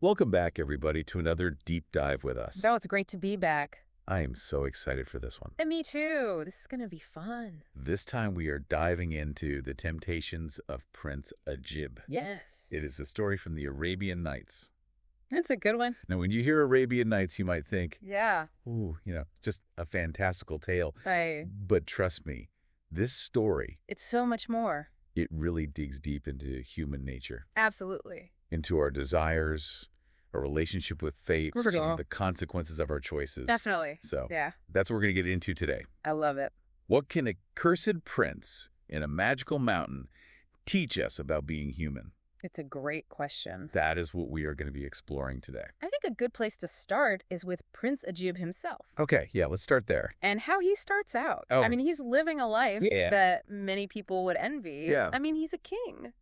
Welcome back, everybody, to another deep dive with us. No, it's great to be back. I am so excited for this one. And me too. This is going to be fun. This time we are diving into the temptations of Prince Agib. Yes. It is a story from the Arabian Nights. That's a good one. Now, when you hear Arabian Nights, you might think, Yeah. ooh, just a fantastical tale. I. But trust me, this story, It's so much more. it really digs deep into human nature, Absolutely. into our desires, our relationship with fate, For sure. the consequences of our choices. Definitely. So Yeah. that's what we're going to get into today. I love it. What can a cursed prince in a magical mountain teach us about being human? It's a great question. That is what we are going to be exploring today. I think a good place to start is with Prince Agib himself Okay, yeah, let's start there. and how he starts out. Oh. I mean, he's living a life Yeah. that many people would envy. Yeah. I mean, he's a king,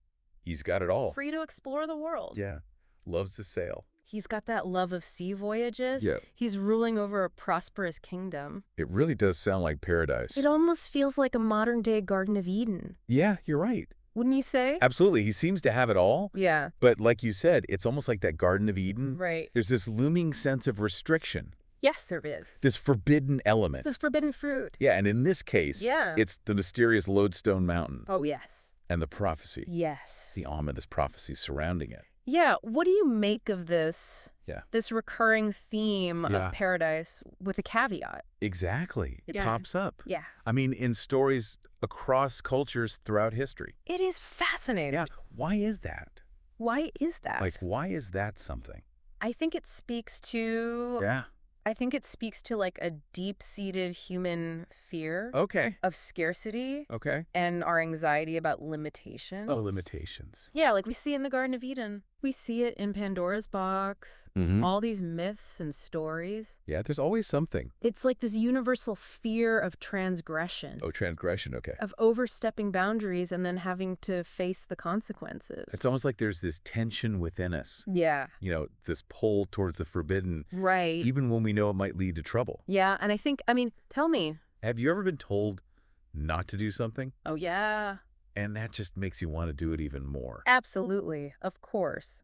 He's got it all. free to explore the world. Yeah, loves to sail. He's got that love of sea voyages. Yeah. He's ruling over a prosperous kingdom. It really does sound like paradise. It almost feels like a modern-day Garden of Eden. Yeah, you're right. Wouldn't you say? Absolutely. He seems to have it all. Yeah, But like you said, it's almost like that Garden of Eden. right. There's this looming sense of restriction, Yes, there is. this forbidden element. This forbidden fruit. Yeah, and in this case, Yeah. it's the mysterious lodestone mountain Oh, yes. and the prophecy, Yes. the ominous prophecy surrounding it. Yeah, what do you make of this? Yeah. This recurring theme Yeah. of paradise with a caveat. Exactly. It Yeah. pops up. Yeah. I mean, in stories across cultures throughout history. It is fascinating. Yeah. Why is that? Why is that? Like, why is that something? I think it speaks to Yeah. like a deep-seated human fear Okay. of scarcity Okay. and our anxiety about limitations. Oh, limitations. Yeah, like we see in the Garden of Eden. We see it in Pandora's box, Mm-hmm. all these myths and stories. Yeah, there's always something. It's like this universal fear of transgression, Oh, transgression. Okay. of overstepping boundaries and then having to face the consequences. It's almost like there's this tension within us, Yeah, this pull towards the forbidden, right. even when we know it might lead to trouble. Yeah, and I mean, tell me. Have you ever been told not to do something? Oh, yeah. And that just makes you want to do it even more. Absolutely, of course.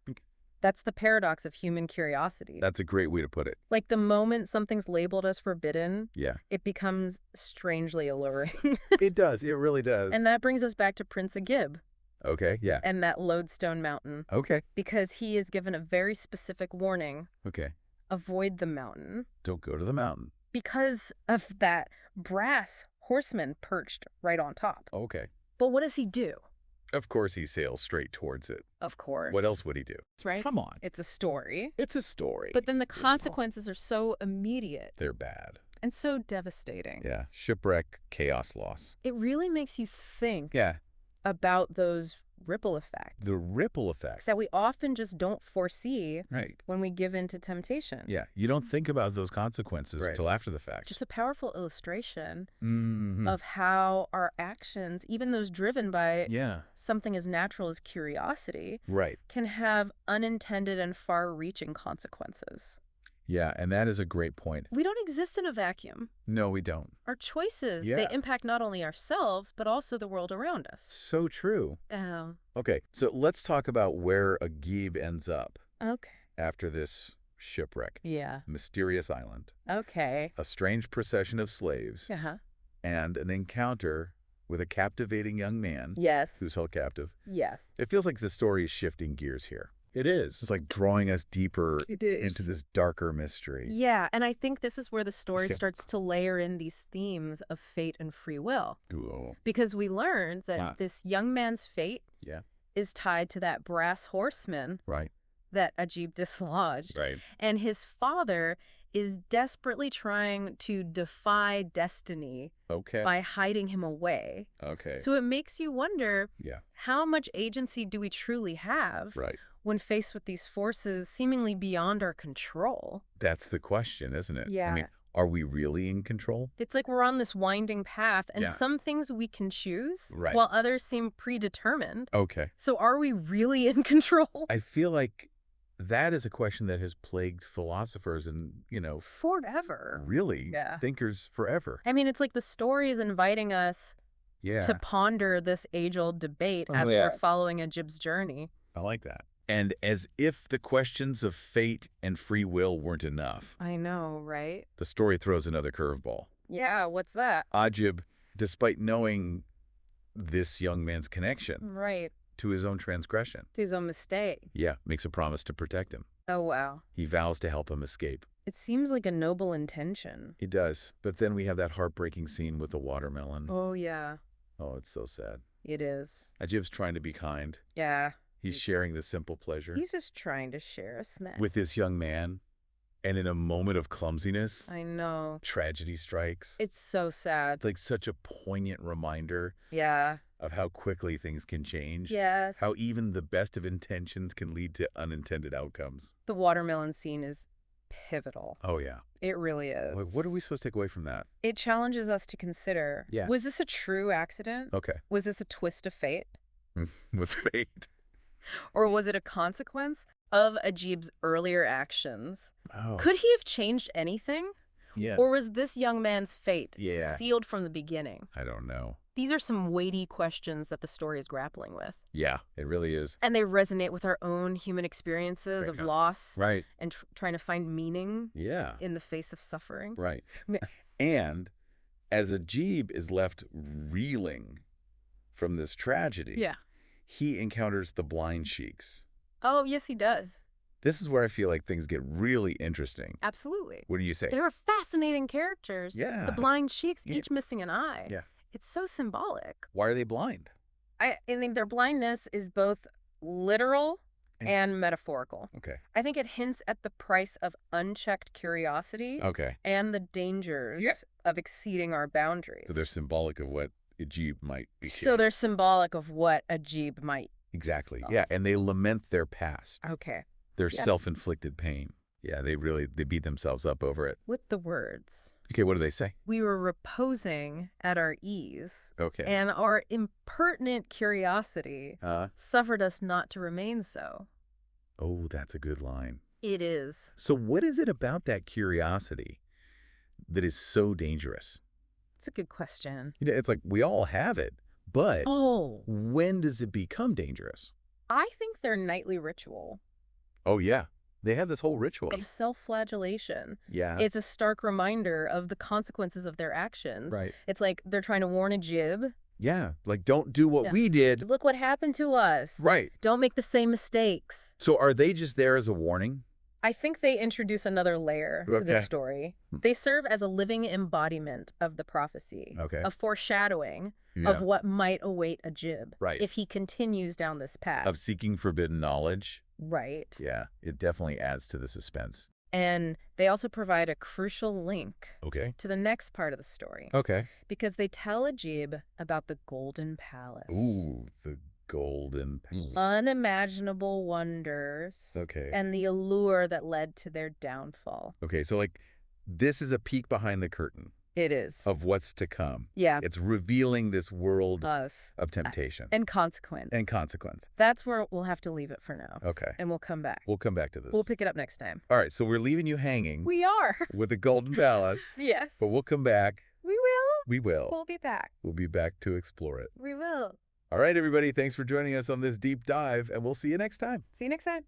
That's the paradox of human curiosity. That's a great way to put it. Like the moment something's labeled as forbidden, Yeah. it becomes strangely alluring. It does. It really does. And that brings us back to Prince Agib Okay. Yeah. and that lodestone mountain, Okay. because he is given a very specific warning: Okay. avoid the mountain Don't go to the mountain. because of that brass horseman perched right on top. Okay. But what does he do? Of course he sails straight towards it. Of course. What else would he do? Right? Come on. It's a story. It's a story. But then the consequences are so immediate They're bad. and so devastating. Yeah. Shipwreck, chaos, loss. It really makes you think Yeah. about those ripple effects The ripple effects. that we often just don't foresee Right. when we give in to temptation. Yeah. You don't think about those consequences Right. until after the fact. Just a powerful illustration Mm-hmm. of how our actions, even those driven by Yeah. something as natural as curiosity, Right. can have unintended and far-reaching consequences. Yeah. And that is a great point. We don't exist in a vacuum. No, we don't. Our choices, Yeah. they impact not only ourselves, but also the world around us. So true. Oh, Okay. So let's talk about where Agib ends up okay. after this shipwreck. Yeah. Mysterious island. Okay. A strange procession of slaves. Uh-huh. And an encounter with a captivating young man Yes. who's held captive. Yes. It feels like the story is shifting gears here. It is. It's like drawing us deeper It is. into this darker mystery. Yeah, and I think this is where the story Yeah. starts to layer in these themes of fate and free will. Ooh. Because we learned that Yeah. this young man's fate Yeah. is tied to that brass horseman Right. that Ajib dislodged. Right. And his father is desperately trying to defy destiny Okay. by hiding him away. Okay. So it makes you wonder, Yeah. how much agency do we truly have Right. when faced with these forces seemingly beyond our control? That's the question, isn't it? I Yeah. mean, are we really in control? It's like we're on this winding path, and Yeah. some things we can choose, Right. while others seem predetermined. Okay. So are we really in control? I feel like that is a question that has plagued philosophers and, Forever. really Yeah. thinkers forever. I mean, it's like the story is inviting us Yeah. to ponder this age-old debate Oh, as yeah. we're following Ajib's journey. I like that. And as if the questions of fate and free will weren't enough, I know, right? the story throws another curveball. Yeah, what's that? Ajib, despite knowing this young man's connection Right. to his own transgression, To his own mistake. makes a promise to protect him. Oh, wow. He vows to help him escape. It seems like a noble intention. He does. But then we have that heartbreaking scene with the watermelon. Oh, yeah. Oh, it's so sad. It is. Ajib's trying to be kind. Yeah. He's sharing the simple pleasure He's just trying to share a snack. with this young man. And in a moment of clumsiness, I know. tragedy strikes. It's so sad. It's like such a poignant reminder Yeah. of how quickly things can change. Yes. How even the best of intentions can lead to unintended outcomes. The watermelon scene is pivotal. Oh, yeah. It really is. Like, what are we supposed to take away from that? It challenges us to consider, Yeah. was this a true accident? Okay. Was this a twist of fate? Was fate. Or was it a consequence of Ajib's earlier actions? Oh. Could he have changed anything? Yeah. Or was this young man's fate Yeah. sealed from the beginning? I don't know. These are some weighty questions that the story is grappling with. Yeah, it really is. And they resonate with our own human experiences of loss Right. and trying to find meaning Yeah. in the face of suffering. Right. And as Ajib is left reeling from this tragedy, Yeah. he encounters the blind sheiks. Oh, yes, he does. This is where I feel like things get really interesting. Absolutely. What do you say? They were fascinating characters. Yeah. The blind sheiks, Yeah. each missing an eye. Yeah. It's so symbolic. Why are they blind? I think their blindness is both literal and metaphorical. Okay. I think it hints at the price of unchecked curiosity Okay. and the dangers of exceeding our boundaries. So they're symbolic of what Ajib might be. So they're symbolic of what Ajib might. Exactly. Yeah. And they lament their past, Okay. their Yeah. self-inflicted pain. Yeah, they beat themselves up over it. With the words. Okay, what do they say? We were reposing at our ease, Okay. and our impertinent curiosity suffered us not to remain so. Oh, that's a good line. It is. So what is it about that curiosity that is so dangerous? It's a good question. You know, it's like we all have it, but Oh, when does it become dangerous? I think their nightly ritual Oh, yeah. They have this whole ritual. of self-flagellation. Yeah. It's a stark reminder of the consequences of their actions. Right. It's like they're trying to warn Ajib. Yeah. Like, don't do what Yeah. we did. Look what happened to us. Right. Don't make the same mistakes. So are they just there as a warning? I think they introduce another layer to the Okay. story. They serve as a living embodiment of the prophecy, Okay. a foreshadowing Yeah. of what might await Ajib Right. if he continues down this path. Of seeking forbidden knowledge. Right. Yeah. It definitely adds to the suspense. And they also provide a crucial link Okay. to the next part of the story Okay. because they tell Ajib about the Golden Palace. Ooh, the golden palace. Unimaginable wonders. Okay. And the allure that led to their downfall. Okay, so like this is a peek behind the curtain It is. of what's to come. Yeah. It's revealing this world Us. of temptation And consequence. and consequence. That's where we'll have to leave it for now. Okay. And we'll come back. We'll come back to this. We'll pick it up next time. All right, so we're leaving you hanging We are. with the golden palace, Yes. but we'll come back. We will. We will. We'll be back. We'll be back to explore it. We will. All right, everybody, thanks for joining us on this deep dive, and we'll see you next time. See you next time.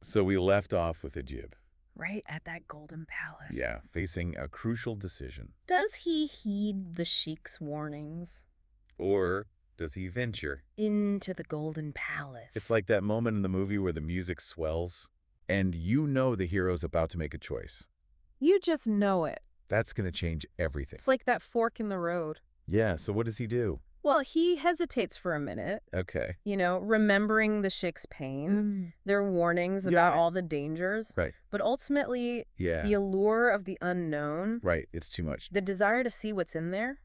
So we left off with Ajib. Right at that Golden Palace. Yeah, facing a crucial decision. Does he heed the sheik's warnings? Or does he venture? Into the Golden Palace. It's like that moment in the movie where the music swells, and you know the hero's about to make a choice. You just know it. That's going to change everything. It's like that fork in the road. Yeah, so what does he do? Well, he hesitates for a minute, Okay. remembering the sheik's pain, their warnings about all the dangers. Right. But ultimately, Yeah. the allure of the unknown, Right, it's too much. the desire to see what's in there,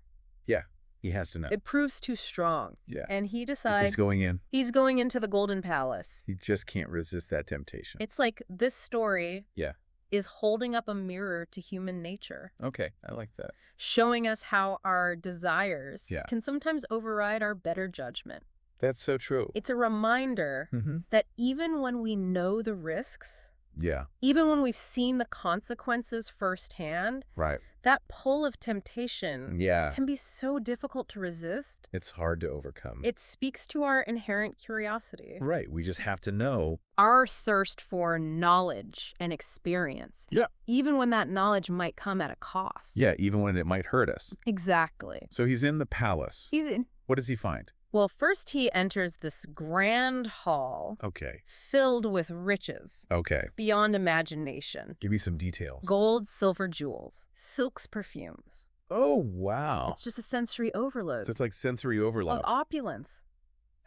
Yeah, he has to know. it proves too strong. Yeah. And he He's decides going in. he's going into the Golden Palace. He just can't resist that temptation. It's like this story Yeah. is holding up a mirror to human nature, Okay, I like that. showing us how our desires Yeah. can sometimes override our better judgment. That's so true. It's a reminder Mm-hmm. that even when we know the risks, Yeah, Even when we've seen the consequences firsthand, right. that pull of temptation Yeah, can be so difficult to resist. it's hard to overcome. It speaks to our inherent curiosity, Right, we just have to know. our thirst for knowledge and experience, Yeah. even when that knowledge might come at a cost. Yeah, even when it might hurt us. Exactly. So he's in the palace. He's in. What does he find? Well, first he enters this grand hall Okay, filled with riches okay. beyond imagination. Give me some details. Gold, silver, jewels, silks, perfumes. Oh, wow. It's just a sensory overload So it's like sensory of overlap. opulence.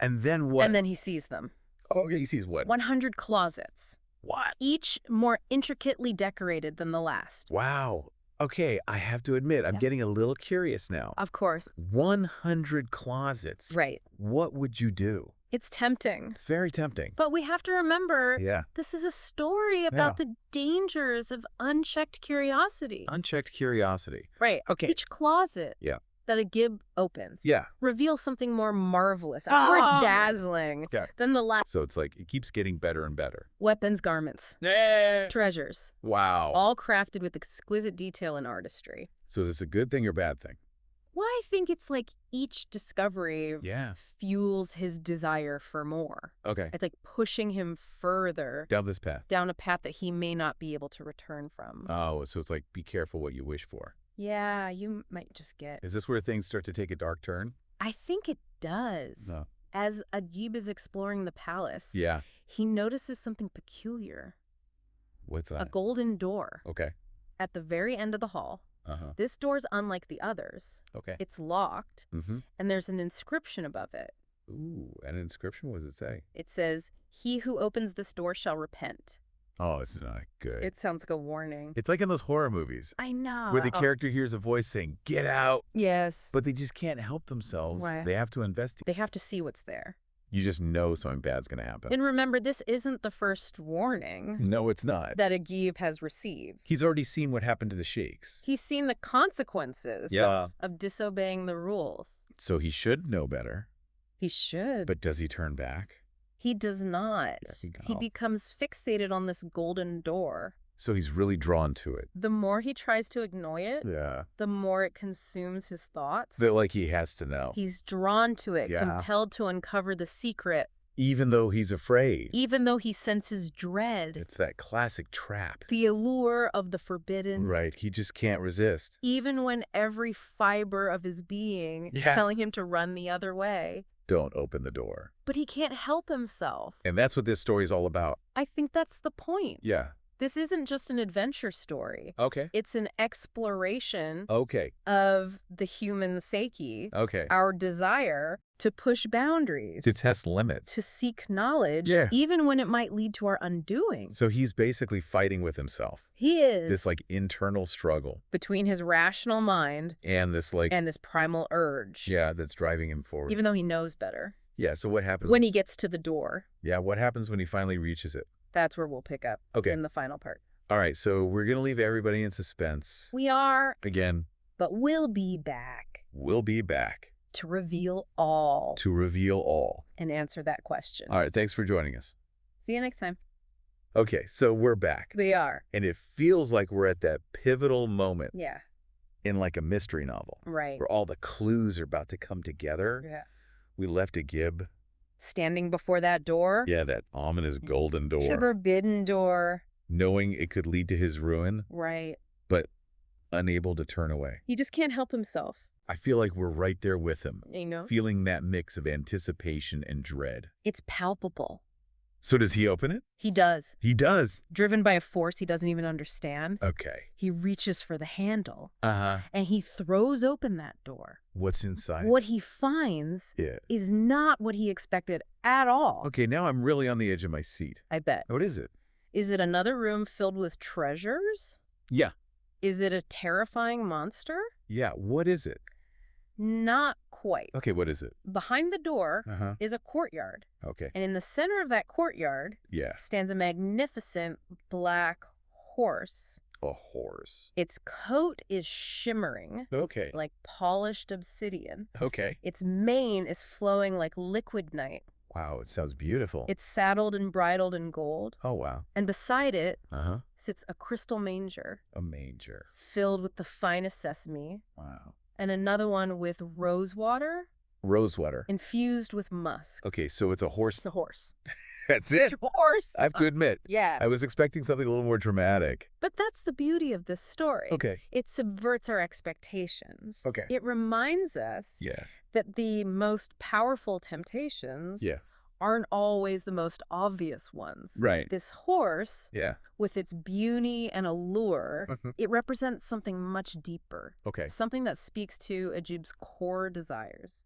And then what? And then he sees them. Oh, yeah, he sees what? 100 closets, What? each more intricately decorated than the last. Wow. Okay, I have to admit, I'm Yeah. getting a little curious now. Of course. 100 closets. Right. What would you do? It's tempting. It's very tempting. But we have to remember, Yeah. this is a story about the dangers of unchecked curiosity. Unchecked curiosity. Right. Okay. Each closet Yeah. that Agib opens Yeah. reveals something more marvelous, Ah! more dazzling Yeah. than the last. So it's like it keeps getting better and better. Weapons, garments, Eh. treasures, Wow. all crafted with exquisite detail and artistry. So is this a good thing or bad thing? Well, I think it's like each discovery Yeah. fuels his desire for more. Okay. It's like pushing him further Down this path. down a path that he may not be able to return from. Oh, so it's like be careful what you wish for. Yeah, you might just get. Is this where things start to take a dark turn? I think it does. No. As Agib is exploring the palace, Yeah. he notices something peculiar. What's A that? golden door Okay. at the very end of the hall. Uh-huh. This door's unlike the others. Okay. It's locked, Mm-hmm. and there's an inscription above it. Ooh, an inscription? What does it say? It says, "He who opens this door shall repent." Oh, it's not good. It sounds like a warning. It's like in those horror movies I know. where the character hears a voice saying, "Get out," Yes. but they just can't help themselves. Right. They have to investigate. They have to see what's there. You just know something bad's going to happen. And remember, this isn't the first warning No, it's not. that Agib has received. He's already seen what happened to the sheiks. He's seen the consequences of disobeying the rules. So he should know better. He should. But does he turn back? He does not. Does he He go? becomes fixated on this golden door. So he's really drawn to it. The more he tries to ignore it, Yeah. the more it consumes his thoughts. That like he has to know. He's drawn to it, Yeah. compelled to uncover the secret, Even though he's afraid. even though he senses dread, It's that classic trap. the allure of the forbidden. Right. He just can't resist. Even when every fiber of his being is Yeah. telling him to run the other way. Don't open the door. But he can't help himself. And that's what this story is all about. I think that's the point. Yeah. This isn't just an adventure story. Okay. It's an exploration Okay. of the human psyche, Okay. our desire to push boundaries, To test limits. to seek knowledge, Yeah. even when it might lead to our undoing. So he's basically fighting with himself. He is This like internal struggle. between his rational mind And this like, and this primal urge, yeah, that's driving him forward. even though he knows better. Yeah. So what happens? When he gets to the door, Yeah. What happens when he finally reaches it? that's where we'll pick up Okay. in the final part. All right. So we're going to leave everybody in suspense. We are, Again, but we'll be back we'll be back to reveal all to reveal all. and answer that question. All right. Thanks for joining us. See you next time. Okay. So we're back. We are. And it feels like we're at that pivotal moment Yeah, in like a mystery novel right. where all the clues are about to come together. Yeah. We left Agib. Standing before that door. Yeah, that ominous golden The door. forbidden door. Knowing it could lead to his ruin, Right. but unable to turn away. He just can't help himself. I feel like we're right there with him, You know? feeling that mix of anticipation and dread. It's palpable. So does he open it? He does. He does. Driven by a force he doesn't even understand, Okay. he reaches for the handle Uh-huh. and he throws open that door. What's inside? What he finds Yeah. is not what he expected at all. Okay, now I'm really on the edge of my seat. I bet. What is it? Is it another room filled with treasures? Yeah. Is it a terrifying monster? Yeah, what is it? Not quite. Okay, what is it? Behind the door Uh-huh. is a courtyard. Okay. And in the center of that courtyard Yeah. stands a magnificent black horse. A horse. Its coat is shimmering, Okay. like polished obsidian. Okay. Its mane is flowing like liquid night. Wow, it sounds beautiful. It's saddled and bridled in gold. Oh, wow. And beside it Uh-huh. sits a crystal manger A manger. filled with the finest sesame, Wow. and another one with rose water Rosewater. infused with musk. Okay, so it's a horse. It's a horse. That's it. Horse! I have to admit, Yeah. I was expecting something a little more dramatic. But that's the beauty of this story. Okay. It subverts our expectations. Okay. It reminds us Yeah. that the most powerful temptations Yeah. aren't always the most obvious ones. Right. This horse, Yeah. with its beauty and allure, Mhm. it represents something much deeper. Okay. Something that speaks to Ajib's core desires.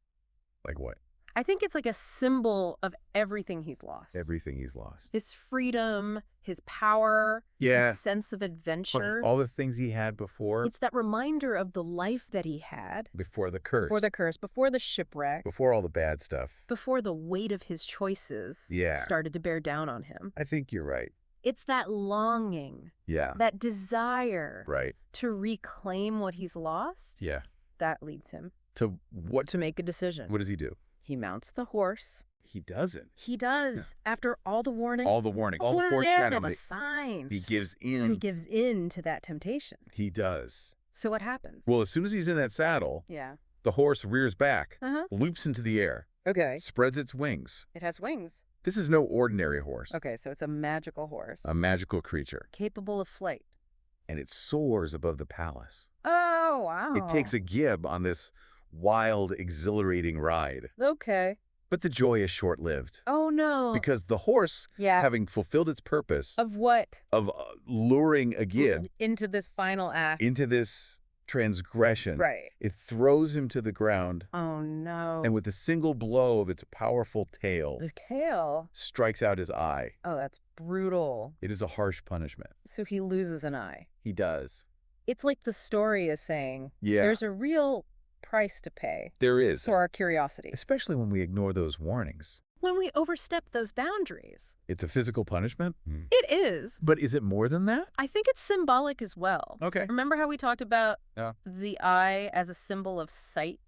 Like what? I think it's like a symbol of everything he's lost. Everything he's lost. His freedom, his power, Yeah. his sense of adventure. All the things he had before. It's that reminder of the life that he had. Before the curse. Before the curse, before the shipwreck, Before all the bad stuff. before the weight of his choices Yeah. started to bear down on him. I think you're right. It's that longing, Yeah. that desire Right. to reclaim what he's lost Yeah. that leads him To what? to make a decision. What does he do? He mounts the horse. He doesn't. He does. After all the warning, All the warning. All the foreshadowing. the signs. He gives in. He gives in to that temptation. He does. So what happens? Well, as soon as he's in that saddle, Yeah. the horse rears back, Uh-huh. loops into the air, Okay. spreads its wings. It has wings. This is no ordinary horse. Okay, so it's a magical horse. A magical creature. Capable of flight. And it soars above the palace. Oh, wow. It takes Agib on this wild, exhilarating ride. Okay. But the joy is short-lived. Oh, no. Because the horse, Yeah. having fulfilled its purpose Of what? of luring Agib Into this final act. into this transgression, Right. it throws him to the ground, Oh, no. and with a single blow of its powerful tail, The tail. strikes out his eye. Oh, that's brutal. It is a harsh punishment. So he loses an eye. He does. It's like the story is saying, Yeah. there's a real price to pay There is. for our curiosity. Especially when we ignore those warnings. When we overstep those boundaries. It's a physical punishment? It is. But is it more than that? I think it's symbolic as well. Okay. Remember how we talked about Yeah. the eye as a symbol of sight,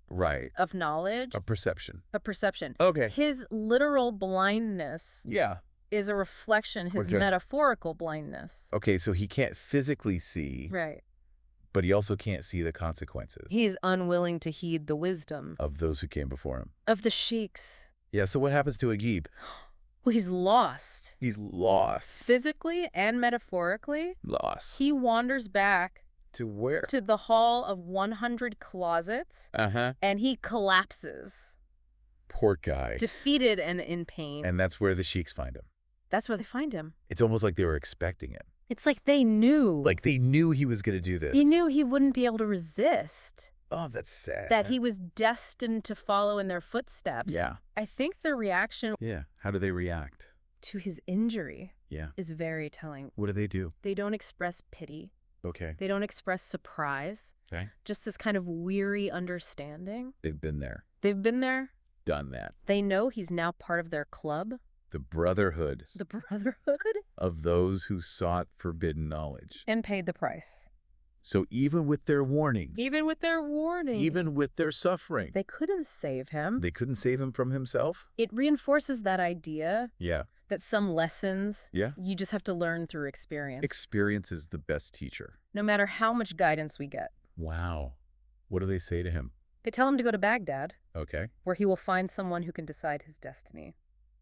Right. of knowledge, A perception. of perception? Okay. His literal blindness Yeah. is a reflection, his Okay. metaphorical blindness. Okay, so he can't physically see, Right. but he also can't see the consequences He's unwilling to heed the wisdom of those who came before him. of the sheiks. Yeah, so what happens to Agib? Well, he's lost. He's lost. Physically and metaphorically, Lost. he wanders back To where? to the hall of 100 closets, Uh-huh. and he collapses, Poor guy. defeated and in pain. And that's where the sheiks find him. That's where they find him. It's almost like they were expecting him. It's like they knew. Like they knew he was going to do this. He knew he wouldn't be able to resist, Oh, that's sad. that he was destined to follow in their footsteps. Yeah. I think their reaction Yeah. How do they react? to his injury Yeah. is very telling. What do they do? They don't express pity. Okay. They don't express surprise. Okay. Just this kind of weary understanding. They've been there. They've been there. Done that. They know he's now part of their club, The brotherhood the Brotherhood, of those who sought forbidden knowledge. and paid the price. So even with their warnings, Even with their warning, even with their suffering, they couldn't save him. they couldn't save him from himself? It reinforces that idea Yeah. that some lessons Yeah. you just have to learn through experience, Experience is the best teacher. no matter how much guidance we get. Wow. What do they say to him? They tell him to go to Baghdad, Okay. where he will find someone who can decide his destiny.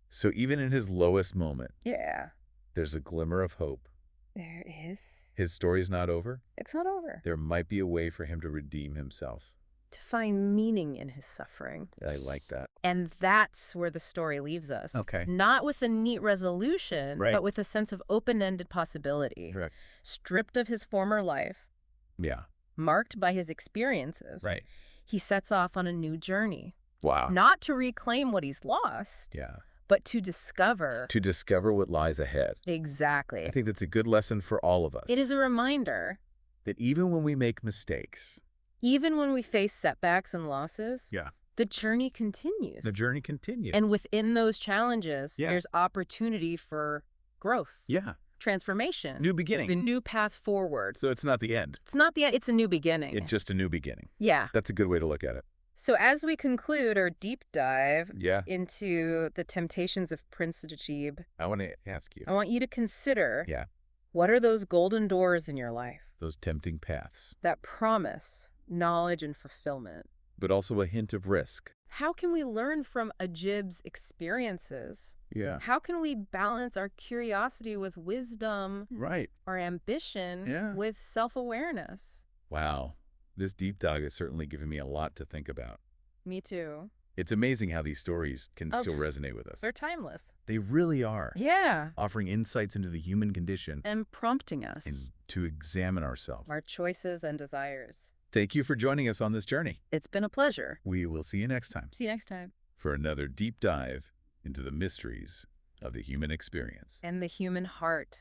So even in his lowest moment, Yeah, there's a glimmer of hope. there is. His story's not over. It's not over. There might be a way for him to redeem himself. To find meaning in his suffering. I like that. And that's where the story leaves us. Okay. Not with a neat resolution, Right. but with a sense of open-ended possibility. Correct. Stripped of his former life, Yeah. marked by his experiences, Right. he sets off on a new journey. Wow. Not to reclaim what he's lost, Yeah. but to discover. To discover what lies ahead. Exactly. I think that's a good lesson for all of us. It is a reminder, That even when we make mistakes, even when we face setbacks and losses, yeah, the journey continues. the journey continues. And within those challenges, Yeah. there's opportunity for growth, yeah, transformation, new beginning. the new path forward. So it's not the end. It's not the end, it's a new beginning. It's just a new beginning. Yeah. That's a good way to look at it. So as we conclude our deep dive Yeah, into the temptations of Prince Agib, I want to ask you. I want you to consider, Yeah, what are those golden doors in your life those tempting paths, that promise knowledge and fulfillment? but also a hint of risk. How can we learn from Agib's experiences? Yeah, How can we balance our curiosity with wisdom, right. our ambition Yeah. with self-awareness? Wow, this deep dive has certainly given me a lot to think about. Me too. It's amazing how these stories can Oh, still resonate with us. They're timeless. They really are, Yeah. offering insights into the human condition And prompting us, and to examine ourselves. our choices and desires. Thank you for joining us on this journey. It's been a pleasure. We will see you next time See you next time. for another deep dive into the mysteries of the human experience. And the human heart.